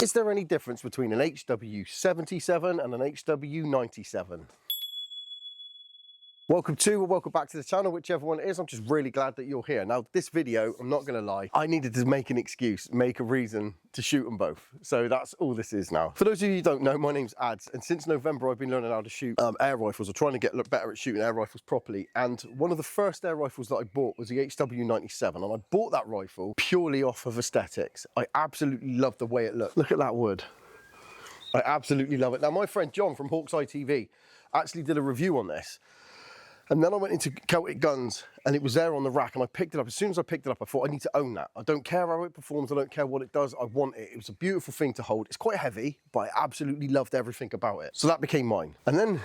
Is there any difference between an HW77 and an HW97? Welcome to or welcome back to the channel, whichever one it is. I'm just really glad that you're here. Now, this video, I'm not gonna lie, I needed to make an excuse, make a reason to shoot them both. So that's all this is now. For those of you who don't know, my name's Ads, and since November, I've been learning how to shoot air rifles, or trying to get better at shooting air rifles properly. And one of the first air rifles that I bought was the HW97, and I bought that rifle purely off of aesthetics. I absolutely love the way it looked. Look at that wood. I absolutely love it. Now, my friend John from Hawk's Eye TV actually did a review on this. And then I went into Celtic Guns and it was there on the rack and I picked it up. As soon as I picked it up, I thought I need to own that. I don't care how it performs. I don't care what it does. I want it. It was a beautiful thing to hold. It's quite heavy, but I absolutely loved everything about it. So that became mine. And then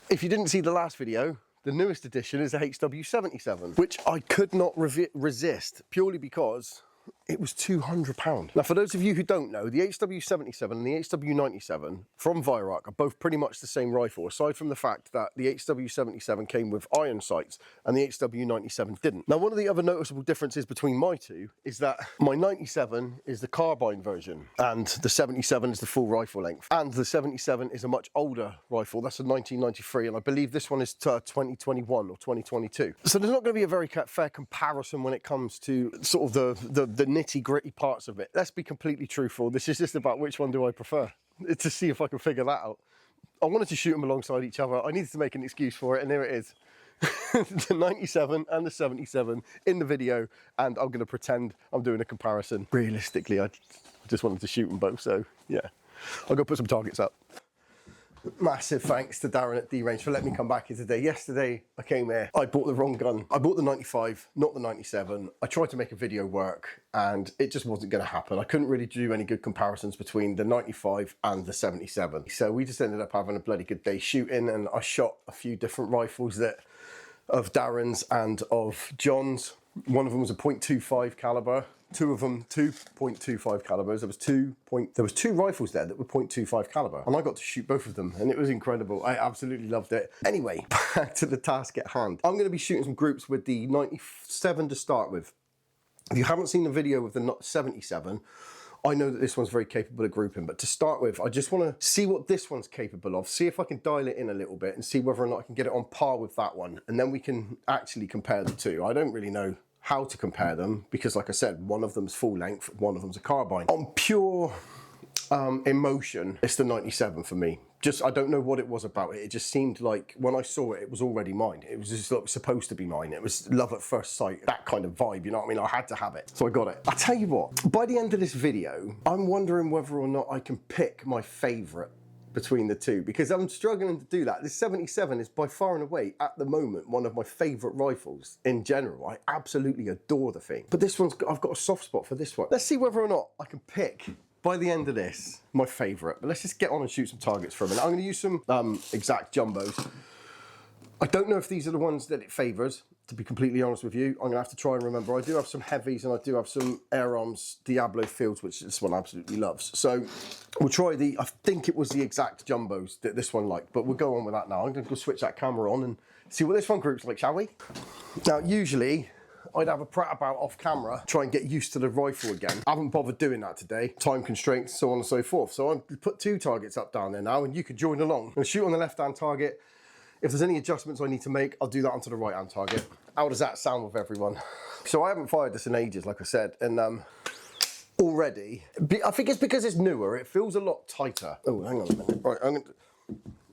if you didn't see the last video, the newest edition is the HW77, which I could not resist purely because it was £200. Now, for those of you who don't know, the HW77 and the HW97 from Weihrauch are both pretty much the same rifle, aside from the fact that the HW77 came with iron sights and the HW97 didn't. Now, one of the other noticeable differences between my two is that my 97 is the carbine version and the 77 is the full rifle length. And the 77 is a much older rifle. That's a 1993, and I believe this one is 2021 or 2022. So there's not going to be a very fair comparison when it comes to sort of the nitty gritty parts of it. Let's be completely truthful. This is just about which one do I prefer, to see if I can figure that out. I wanted to shoot them alongside each other. I needed to make an excuse for it, and here it is. The 97 and the 77 in the video, and I'm going to pretend I'm doing a comparison. Realistically, I just wanted to shoot them both, so yeah. I'll go put some targets up. Massive thanks to Darren at D-Range for letting me come back here today. Yesterday, I came here, I bought the wrong gun. I bought the 95, not the 97. I tried to make a video work and it just wasn't gonna happen. I couldn't really do any good comparisons between the 95 and the 77. So we just ended up having a bloody good day shooting, and I shot a few different rifles of Darren's and of John's. One of them was a .25 caliber. Two of them 2.25 calibers. There was two rifles there that were .25 caliber, and I got to shoot both of them, and it was incredible. I absolutely loved it. Anyway, back to the task at hand. I'm going to be shooting some groups with the 97 to start with. If you haven't seen the video with the 77, I know that this one's very capable of grouping, but to start with, I just want to see what this one's capable of, see if I can dial it in a little bit and see whether or not I can get it on par with that one, and then we can actually compare the two. I don't really know how to compare them because, like I said, one of them's full length, one of them's a carbine. On pure emotion, it's the 97 for me. Just, I don't know what it was about it. It just seemed like when I saw it, it was already mine. It was just like supposed to be mine. It was love at first sight, that kind of vibe, you know what I mean? I had to have it, so I got it. I tell you what, by the end of this video, I'm wondering whether or not I can pick my favorite between the two, because I'm struggling to do that. This 77 is by far and away, at the moment, one of my favorite rifles in general. I absolutely adore the thing. But this one's, I've got a soft spot for this one. Let's see whether or not I can pick, by the end of this, my favorite. But let's just get on and shoot some targets for a minute. I'm gonna use some exact jumbos. I don't know if these are the ones that it favors, to be completely honest with you. I'm gonna have to try and remember. I do have some heavies and I do have some Air Arms Diablo Fields, which this one absolutely loves. So we'll try I think it was the exact jumbos that this one liked, but we'll go on with that now. I'm gonna go switch that camera on and see what this one groups like, shall we? Now, usually, I'd have a prat about off camera, try and get used to the rifle again. I haven't bothered doing that today. Time constraints, so on and so forth. So I'll put two targets up down there now and you could join along. I'm gonna shoot on the left-hand target. If there's any adjustments I need to make, I'll do that onto the right-hand target. How does that sound with everyone? So I haven't fired this in ages, like I said, and already, I think it's because it's newer, it feels a lot tighter. Oh, hang on a minute. Right,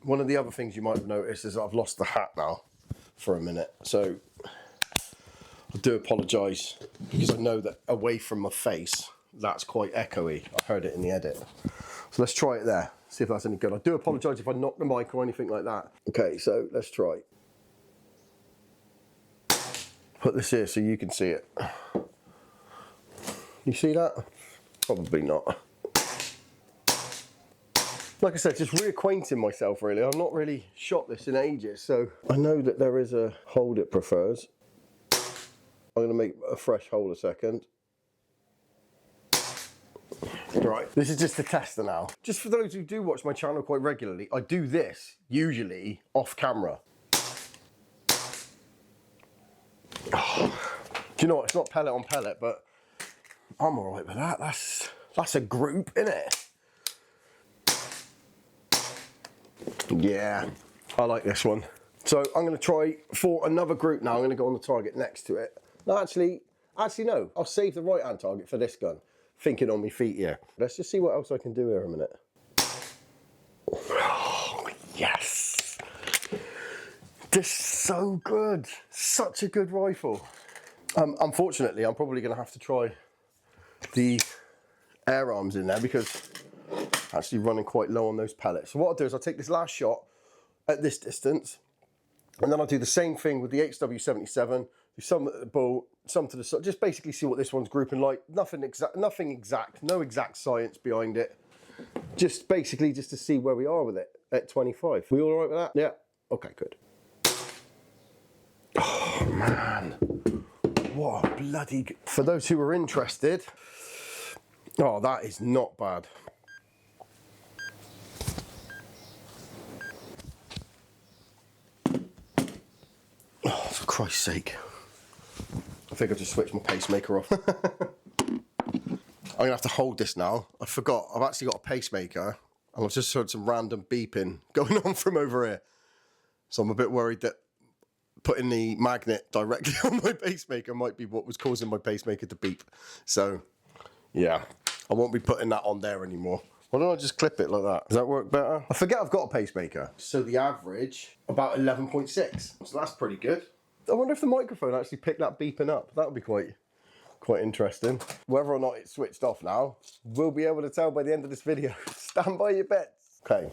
one of the other things you might have noticed is I've lost the hat now for a minute. So I do apologise, because I know that away from my face, that's quite echoey. I heard it in the edit. So let's try it there, see if that's any good. I do apologise if I knock the mic or anything like that. Okay, so let's try. Put this here so you can see it. You see that? Probably not. Like I said, just reacquainting myself really. I've not really shot this in ages, so I know that there is a hold it prefers. I'm going to make a fresh hole a second. Right, this is just a tester now. Just for those who do watch my channel quite regularly, I do this usually off camera. Oh, do you know what? It's not pellet on pellet, but I'm all right with that. That's a group, isn't it? Yeah, I like this one. So I'm going to try for another group now. I'm going to go on the target next to it. No, actually no. I'll save the right-hand target for this gun. Thinking on my feet here. Let's just see what else I can do here a minute. Oh, yes. This is so good. Such a good rifle. Unfortunately, I'm probably going to have to try the air arms in there because I'm actually running quite low on those pellets. So what I'll do is I'll take this last shot at this distance, and then I'll do the same thing with the HW77, do some at the bull, some to the side, just basically see what this one's grouping like. Nothing exact, no exact science behind it. Just basically just to see where we are with it at 25. We all right with that? Yeah? Okay, good. Oh, man. What a bloody... For those who are interested, oh, that is not bad. Oh, for Christ's sake. I think I just switched my pacemaker off. I'm gonna have to hold this now. I forgot, I've actually got a pacemaker and I've just heard some random beeping going on from over here. So I'm a bit worried that putting the magnet directly on my pacemaker might be what was causing my pacemaker to beep. So yeah, I won't be putting that on there anymore. Why don't I just clip it like that? Does that work better? I forget I've got a pacemaker. So the average, about 11.6. So that's pretty good. I wonder if the microphone actually picked that beeping up. That would be quite interesting. Whether or not it's switched off now, we'll be able to tell by the end of this video. Stand by your bets. Okay,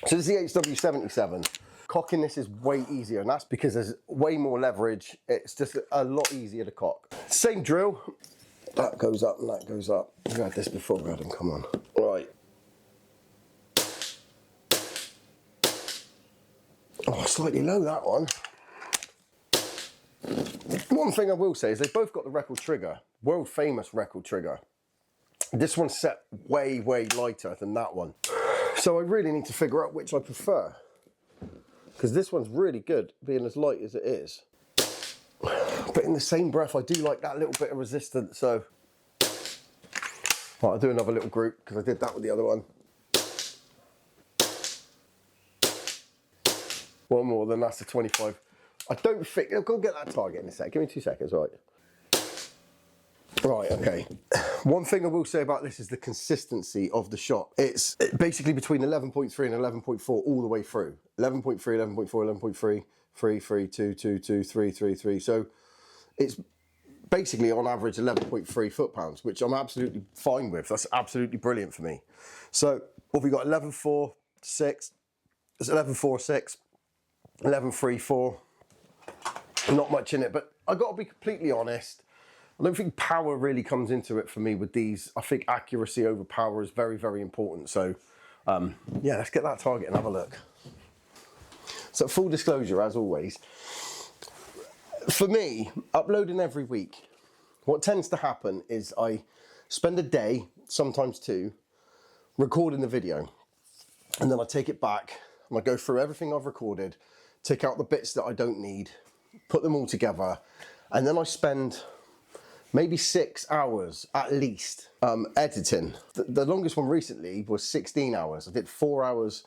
so this is the HW77. Cocking this is way easier, and that's because there's way more leverage. It's just a lot easier to cock. Same drill. That goes up and that goes up. We've had this before, Adam, come on. Right. Oh, slightly low, that one. One thing I will say is they've both got the record trigger, world famous record trigger. This one's set way, way lighter than that one. So I really need to figure out which I prefer, because this one's really good being as light as it is. But in the same breath, I do like that little bit of resistance. So right, I'll do another little group because I did that with the other one. One more, then that's the 25. I don't think, I'll go get that target in a sec. Give me 2 seconds, right? Right, okay. One thing I will say about this is the consistency of the shot. It's basically between 11.3 and 11.4 all the way through. 11.3, 11.4, 11.3, 3, 3, 2, 2, 2, 3, 3, 3. So it's basically on average 11.3 foot-pounds, which I'm absolutely fine with. That's absolutely brilliant for me. So what have we got? 11.4, 6. It's 11.4, 6. 11.3, 4. Not much in it, but I got to be completely honest. I don't think power really comes into it for me with these. I think accuracy over power is very, very important. So yeah, let's get that target and have a look. So full disclosure, as always, for me, uploading every week, what tends to happen is I spend a day, sometimes two, recording the video, and then I take it back and I go through everything I've recorded, take out the bits that I don't need, put them all together, and then I spend maybe 6 hours at least editing. The longest one recently was 16 hours. I did 4 hours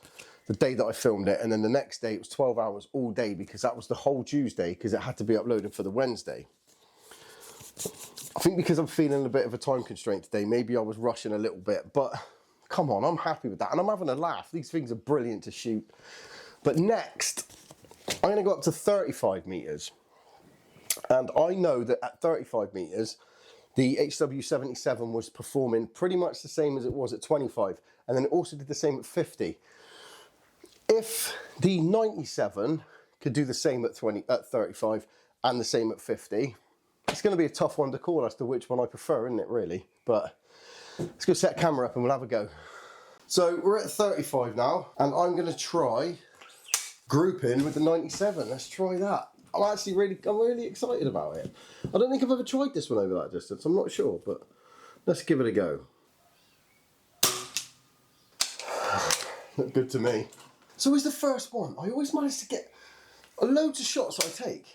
the day that I filmed it, and then the next day it was 12 hours all day because that was the whole Tuesday because it had to be uploaded for the Wednesday. I think because I'm feeling a bit of a time constraint today, maybe I was rushing a little bit, but come on, I'm happy with that and I'm having a laugh. These things are brilliant to shoot. But next, I'm going to go up to 35 meters. And I know that at 35 meters, the HW77 was performing pretty much the same as it was at 25. And then it also did the same at 50. If the 97 could do the same at 35 and the same at 50, it's going to be a tough one to call as to which one I prefer, isn't it, really? But let's go set a camera up and we'll have a go. So we're at 35 now, and I'm going to try grouping with the 97. Let's try that. I'm really excited about it. I don't think I've ever tried this one over that distance. I'm not sure, but let's give it a go. Looked good to me. So is the first one. I always manage to get loads of shots I take.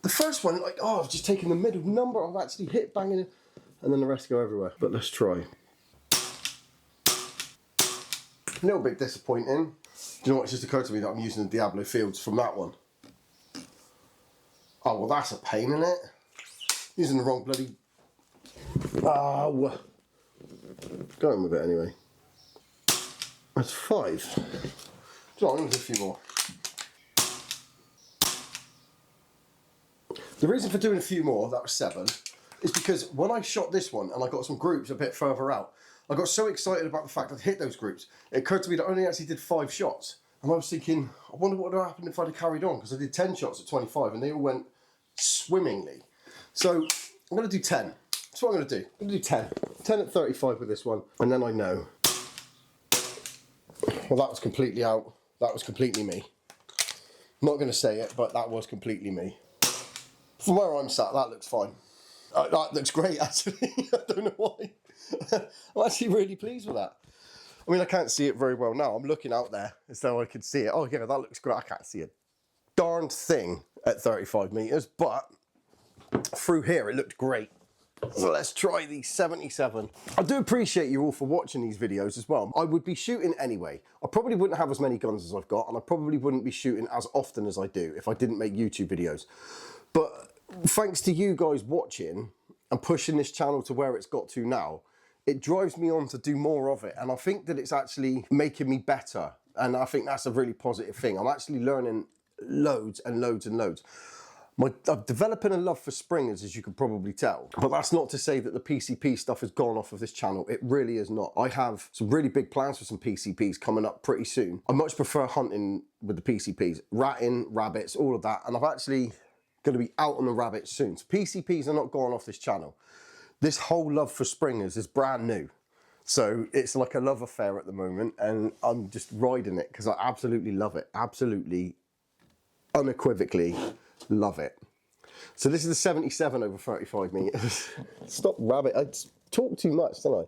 The first one, like, oh, I've just taken the middle number. I've actually hit banging it, and then the rest go everywhere. But let's try. A little bit disappointing. Do you know what? It just occurred to me that I'm using the Diablo Fields from that one. Oh, well, that's a pain, isn't it? Using the wrong bloody... Oh. Going with it anyway. That's 5. Do you know what? I'm going to do a few more. The reason for doing a few more, that was 7, is because when I shot this one and I got some groups a bit further out, I got so excited about the fact I'd hit those groups, it occurred to me that I only actually did 5 shots. And I was thinking, I wonder what would have happened if I'd have carried on, because I did 10 shots at 25 and they all went swimmingly. So I'm going to do 10. That's what I'm going to do. I'm going to do 10. 10 at 35 with this one. And then I know. Well, that was completely out. That was completely me. I'm not going to say it, but that was completely me. From where I'm sat, that looks fine. That looks great, actually. I don't know why. I'm actually really pleased with that. I mean, I can't see it very well now. I'm looking out there as though I could see it. Oh, yeah, that looks great. I can't see a darn thing at 35 metres, but through here, it looked great. So let's try the 77. I do appreciate you all for watching these videos as well. I would be shooting anyway. I probably wouldn't have as many guns as I've got, and I probably wouldn't be shooting as often as I do if I didn't make YouTube videos. But thanks to you guys watching and pushing this channel to where it's got to now, it drives me on to do more of it. And I think that it's actually making me better. And I think that's a really positive thing. I'm actually learning loads and loads and loads. I'm developing a love for springers, as you can probably tell. But that's not to say that the PCP stuff has gone off of this channel. It really is not. I have some really big plans for some PCPs coming up pretty soon. I much prefer hunting with the PCPs. Ratting, rabbits, all of that. And I'm actually going to be out on the rabbits soon. So PCPs are not going off this channel. This whole love for springers is brand new. So it's like a love affair at the moment, and I'm just riding it because I absolutely love it. Absolutely, unequivocally love it. So this is the 77 over 35 metres. Stop rabbit, I talk too much, don't I?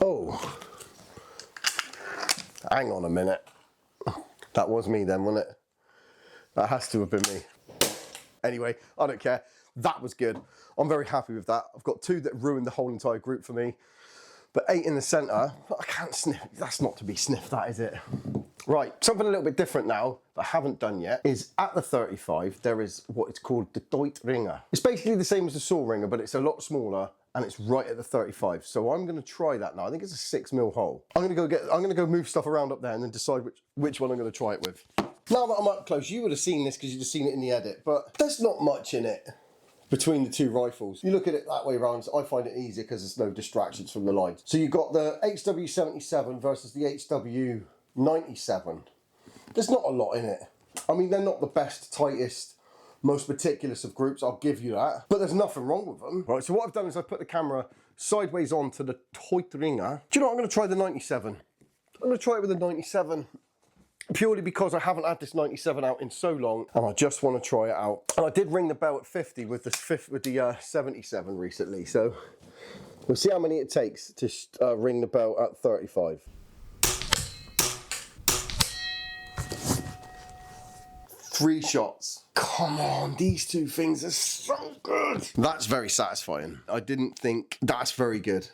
Oh, hang on a minute. That was me then, wasn't it? That has to have been me. Anyway, I don't care. That was good. I'm very happy with that. I've got 2 that ruined the whole entire group for me. But 8 in the centre, I can't sniff. That's not to be sniffed, that is it? Right, something a little bit different now that I haven't done yet is at the 35, there is what is called the Deut Ringer. It's basically the same as the saw ringer, but it's a lot smaller and it's right at the 35. So I'm going to try that now. I think it's a 6mm hole. I'm going to go move stuff around up there and then decide which one I'm going to try it with. Now that I'm up close, you would have seen this because you'd have seen it in the edit, but there's not much in it between the 2 rifles. You look at it that way around, so I find it easier because there's no distractions from the lines. So you've got the HW77 versus the HW97. There's not a lot in it. I mean, they're not the best, tightest, most meticulous of groups, I'll give you that, but there's nothing wrong with them. Right, so what I've done is I put the camera sideways onto the Deut Ringer. Do you know what, I'm going to try the 97. I'm going to try it with the 97. Purely because I haven't had this 97 out in so long and I just want to try it out. And I did ring the bell at 50 with the 77 recently, so we'll see how many it takes to ring the bell at 35. 3 shots. Come on, these 2 things are so good. That's very satisfying. I didn't think that's very good.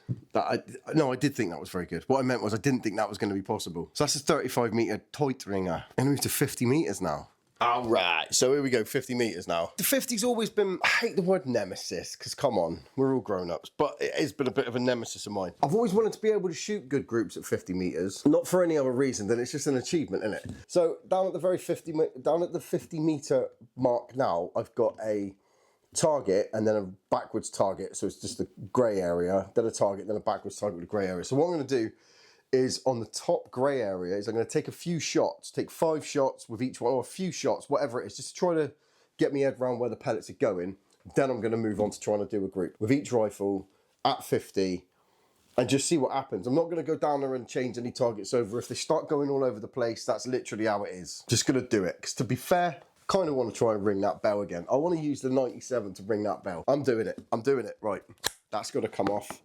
No, I did think that was very good. What I meant was I didn't think that was going to be possible. So that's a 35 metre Deut Ringer. And moved to 50 metres now. All right, so here we go, 50 metres now. The 50's always been, I hate the word nemesis, because come on, we're all grown-ups, but it has been a bit of a nemesis of mine. I've always wanted to be able to shoot good groups at 50 metres, not for any other reason than it's just an achievement, isn't it? So down at the 50 metre mark now, I've got a target and then a backwards target, so it's just a grey area, then a target, then a backwards target with a grey area. So what I'm going to do is on the top grey area is I'm going to take a few shots, take 5 shots with each one, or a few shots, whatever it is, just to try to get my head around where the pellets are going. Then I'm going to move on to trying to do a group with each rifle at 50 and just see what happens. I'm not going to go down there and change any targets over. If they start going all over the place, that's literally how it is. Just going to do it. Because to be fair, I kind of want to try and ring that bell again. I want to use the 97 to ring that bell. I'm doing it. I'm doing it. Right. That's got to come off.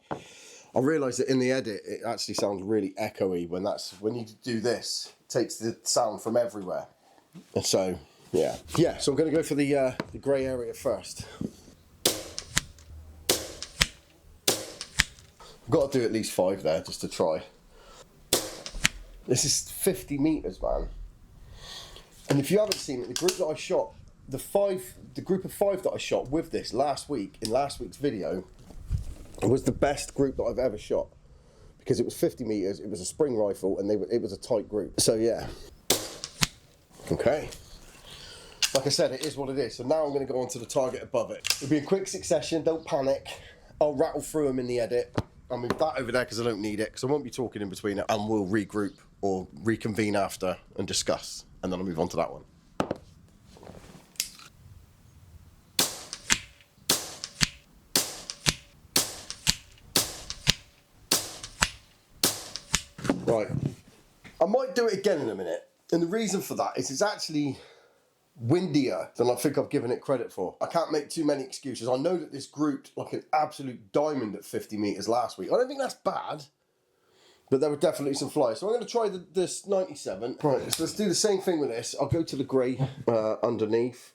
I realised that in the edit, it actually sounds really echoey when you do this. It takes the sound from everywhere. And so, yeah. Yeah, so I'm going to go for the grey area first. I've got to do at least 5 there just to try. This is 50 meters, man. And if you haven't seen it, the group that I shot, the group of 5 that I shot with this last week, in last week's video, was the best group that I've ever shot. Because it was 50 meters, it was a spring rifle, and it was a tight group. So yeah. Okay. Like I said, it is what it is. So now I'm going to go on to the target above it. It'll be a quick succession, don't panic. I'll rattle through them in the edit. I'll move that over there because I don't need it, because I won't be talking in between it, and we'll regroup or reconvene after and discuss, and then I'll move on to that one. Right, I might do it again in a minute, and the reason for that is it's actually windier than I think I've given it credit for. I can't make too many excuses. I know that this grouped like an absolute diamond at 50 meters last week. I don't think that's bad, but there were definitely some flies. So I'm going to try this 97. Right, so let's do the same thing with this. I'll go to the grey underneath.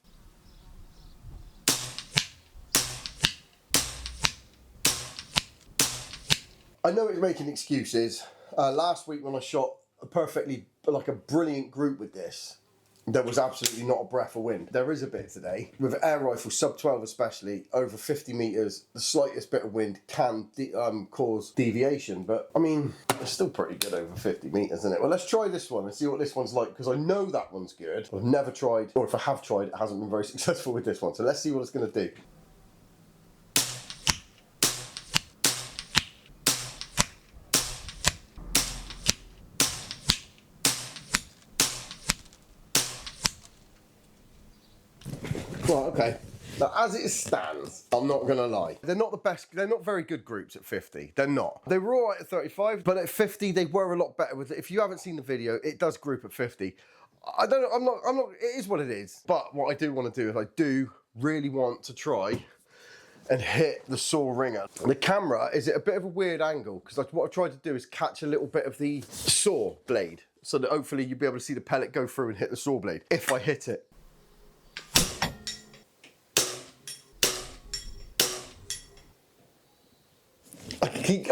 I know it's making excuses. Last week when I shot a brilliant group with this, there was absolutely not a breath of wind. There is a bit today. With an air rifle, sub 12 especially, over 50 meters, the slightest bit of wind can cause deviation. But I mean, it's still pretty good over 50 meters, isn't it? Well, let's try this one and see what this one's like, because I know that one's good. I've never tried, or if I have tried, it hasn't been very successful with this one. So let's see what it's going to do. Right, okay. Now, as it stands, I'm not going to lie. They're not the best, they're not very good groups at 50. They're not. They were all right at 35, but at 50, they were a lot better with it. If you haven't seen the video, it does group at 50. I don't know, I'm not, it is what it is. But what I do want to do is I do really want to try and hit the saw ringer. The camera is at a bit of a weird angle, because what I've tried to do is catch a little bit of the saw blade, so that hopefully you'll be able to see the pellet go through and hit the saw blade, if I hit it.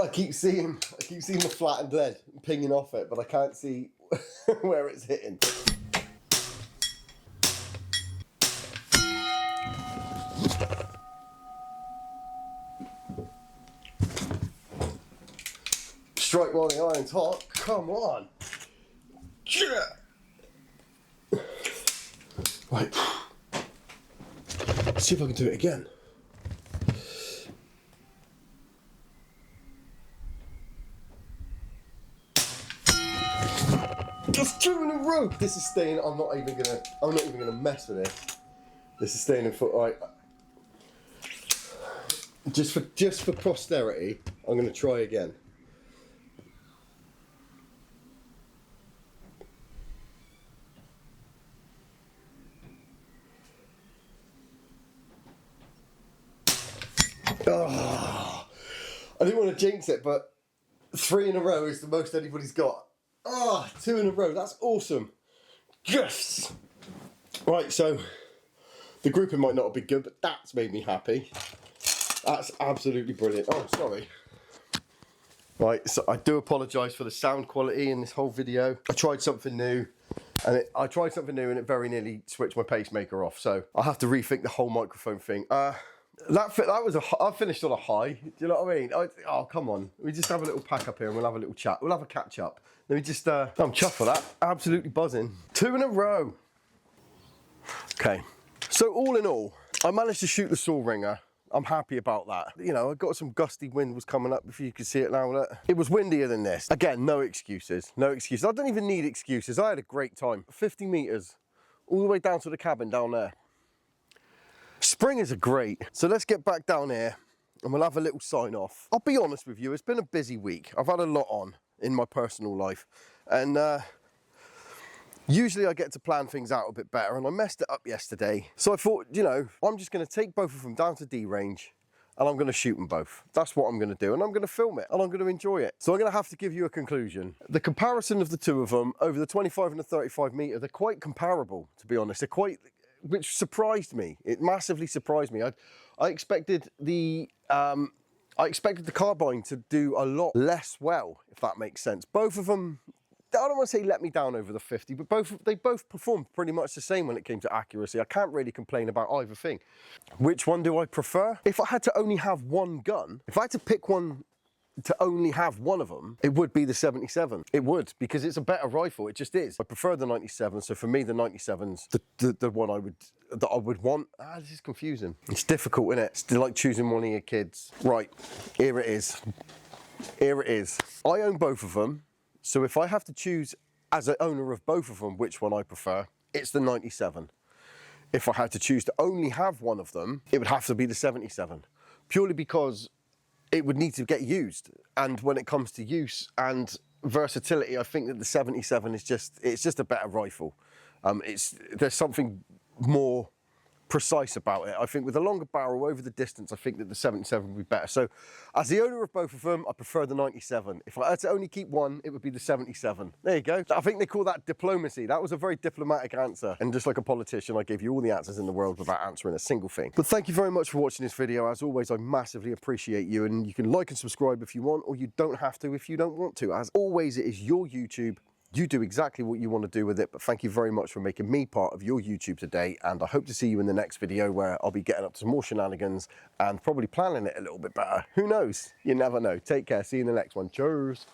I keep seeing the flattened lead pinging off it, but I can't see where it's hitting. Strike while the iron's hot. Come on. Right. Let's see if I can do it again. Just 2 in a row. This is staying. I'm not even gonna mess with this. This is staying in foot. Right. Just for posterity, I'm gonna try again. Oh, I didn't want to jinx it, but 3 in a row is the most anybody's got. Ah, 2 in a row, that's awesome. Yes! Right, so the grouping might not have been good, but that's made me happy. That's absolutely brilliant. Oh, sorry. Right, so I do apologise for the sound quality in this whole video. I tried something new, and it very nearly switched my pacemaker off, so I'll have to rethink the whole microphone thing. I finished on a high. Do you know what I mean? Oh, come on. We just have a little pack up here and we'll have a little chat. We'll have a catch up. Let me just, I'm chuffed for that. Absolutely buzzing. 2 in a row. Okay. So all in all, I managed to shoot the saw ringer. I'm happy about that. You know, I got some gusty wind was coming up, if you can see it now. Look. It was windier than this. Again, no excuses. No excuses. I don't even need excuses. I had a great time. 50 meters, all the way down to the cabin down there. Springers are great. So let's get back down here and we'll have a little sign off. I'll be honest with you, it's been a busy week. I've had a lot on in my personal life. And usually I get to plan things out a bit better, and I messed it up yesterday. So I thought, you know, I'm just gonna take both of them down to D range and I'm gonna shoot them both. That's what I'm gonna do, and I'm gonna film it and I'm gonna enjoy it. So I'm gonna have to give you a conclusion. The comparison of the 2 of them over the 25 and the 35 meter, they're quite comparable, to be honest. They're quite, which surprised me. It massively surprised me. I expected the I expected the carbine to do a lot less well, if that makes sense. Both of them, I don't want to say let me down over the 50, but they both performed pretty much the same when it came to accuracy. I can't really complain about either thing. Which one do I prefer? If I had to only have one gun, if I had to pick one to only have one of them, it would be the 77. It would, because it's a better rifle. It just is. I prefer the 97, so for me the 97's the one that I would want. This is confusing. It's difficult, isn't it? It's like choosing one of your kids. Right, here it is. Here it is. I own both of them. So if I have to choose as an owner of both of them which one I prefer, it's the 97. If I had to choose to only have one of them, it would have to be the 77. Purely because it would need to get used. And when it comes to use and versatility, I think that the 77 is just a better rifle. There's something more precise about it. I think with a longer barrel over the distance, I think that the 77 would be better. So as the owner of both of them, I prefer the 97. If I had to only keep one, it would be the 77. There you go. I think they call that diplomacy. That was a very diplomatic answer. And just like a politician, I gave you all the answers in the world without answering a single thing. But thank you very much for watching this video. As always, I massively appreciate you, and you can like and subscribe if you want, or you don't have to if you don't want to. As always, it is your YouTube. You do exactly what you want to do with it, but thank you very much for making me part of your YouTube today, and I hope to see you in the next video where I'll be getting up to some more shenanigans and probably planning it a little bit better. Who knows? You never know. Take care. See you in the next one. Cheers.